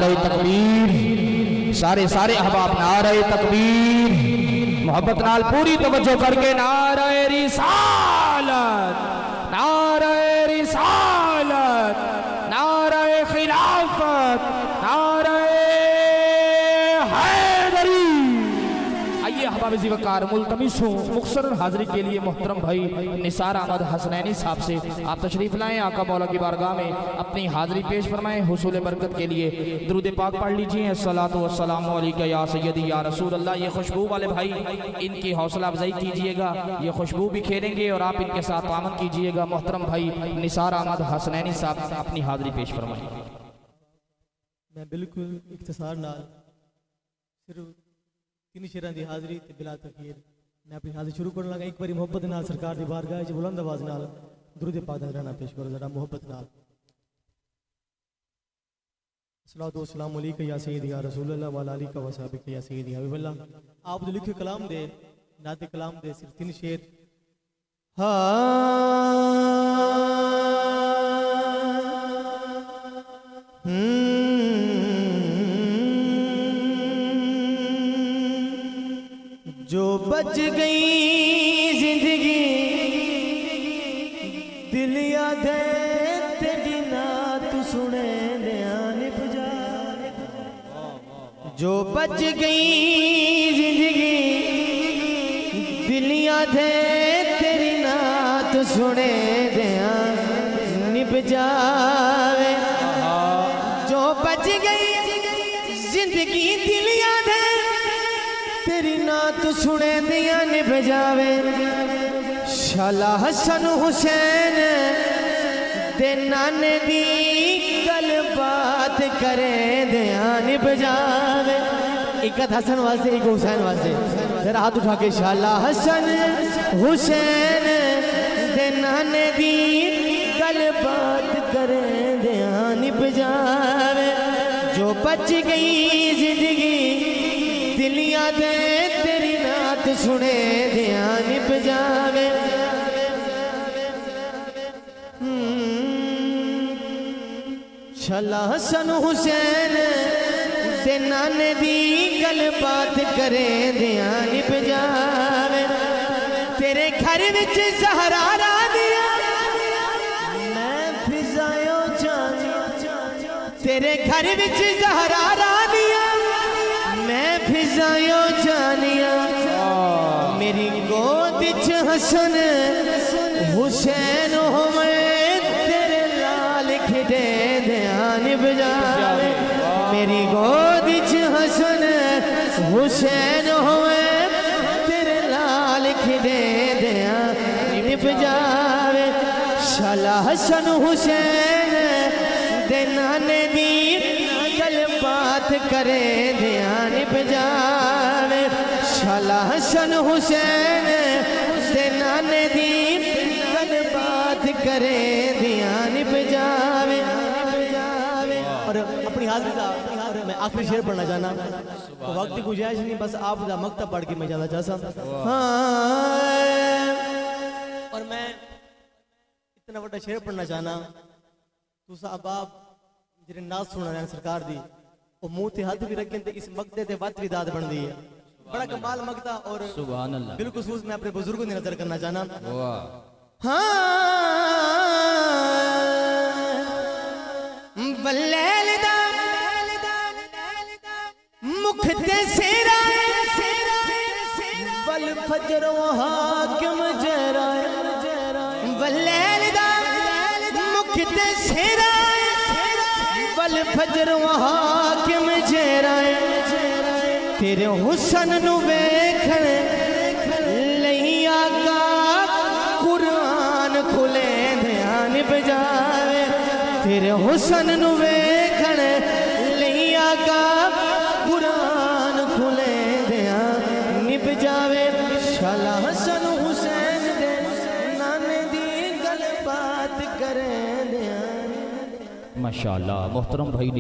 नारे तकबीर, सारे सारे अहबाब नारे तकबीर, मोहब्बत नाल पूरी तवज्जो करके नारे रिसालत, नारे रिसालत, नारे खिलाफत, नारे हैदरी। आइए अहबाब ज़िवकार मुल्तमिस हूँ मुख्तसर हाज़िरी के लिए मोहतरम भाई निसार अहमद हसनैनी साहब से आप तशरीफ़ लाएँ, आका मौला की बारगाह में अपनी हाज़िरी पेश फरमाएँ। हुसूल बरकत के लिए दुरूद पाक पढ़ लीजिए। अस्सलातु वस्सलामु अलैका या सय्यदी या रसूल अल्लाह। ये खुशबू वाले भाई इनकी हौसला अफजाई कीजिएगा, ये खुशबू भी खेलेंगे और आप इनके साथ तामन कीजिएगा। मोहतरम भाई निसार अहमद हसनैनी साहब अपनी हाज़िरी पेश फरमाएँ। मैं बिल्कुल इख्तिसार नाल सिर्फ 3 शेरां दी हाज़िरी ते बिला तखीर मैं अपनी हाज़िरी शुरू करन लगा। एक बारी मोहब्बत नाल सरकार दी बारगाह च बुलंद आवाज़ नाल दुरूद पाक दा नज़राना पेश करो जरा मोहब्बत नाल। अस्सलातु वस्सलामु अलैका या सय्यदी या रसूल अल्लाह व अला आलिका व सहाबिका या सय्यदी या हबीब अल्लाह। आप जो लिखे कलाम दे नाते कलाम दे सिर्फ 3 शेर। जो बच गई जिंदगी दिल याद है तेरी ना तू सुने ध्यान बुझा। जो बच गई जिंदगी दिल याद है तेरी ना तू सुने ध्यान निभ जावे। जो बच गई जिंदगी दिल याद है तेरी ना तू सुने दिया निभ जावे। शाला हसन हुसैन दे नाने दी गल बात करे दिया निभ जावे। एक हसन वास्ते एक हुसैन वास्ते फिर हाथ उठा के शाला हसन हुसैन दे नाने दी गल बात करे दिया निभ जावे। जो बच गई जिंदगी दिल याद है तेरी नात सुने ध्यान निभ जावे। शाला हसन हुसैन दे नाने दी गल बात करे ध्यान निभ जावे। तेरे घर विच ज़हरा दिया मैं फिजायो जानिया। तेरे घर विच ज़हरा दिया मैं फिजायो जानिया। मेरी गोद च हसन हुसैन हो मैं तेरे लाल खिदे ध्यान बजावे। मेरी गोद च हसन हुसैन हो मैं तेरे लाल खिदे ध्यान बजावे। शाला हसन हुसैन दे नाने दी गल बात करे ध्यान बजावे। शाला हसन हुसैन दे नाने दी गल बात करे ध्यान बजावे। और अपनी हाज़िरी दा और मैं आखिरी शेर पढ़ना चाहना तो वक्त की गुंजाइश नहीं, बस आप दा मकतब पढ़ के मैं जाना चाहता। हाँ और मैं इतना बड़ा शेर पढ़ना चाहना तो साहब आप जिन्हें नाज सुना रहे सरकार दी वो मुंह ते हाथ भी रखें इस मकते ते बात भी दाद बन दी है। बड़ा कमाल मकता और सुभान अल्लाह। बिल्कुल खुश मैं अपने बुजुर्गों की नजर करना चाहना। बल्लेल दा मुख ते सेरा बल फजर हाकिम जरा। बल्लेल दा मुख ते सेरा बल फजर हाकिम जरा। तेरे हुसन नु वेखण लई आका कुरान खुले ध्यान बजावे। तेरे हुसन नु वेखण लई आका कुरान खुले ध्यान बजावे। शाला हसन हुसैन दे नाने दी गल बात करे ध्यान। माशाअल्लाह मोहतरम भाई।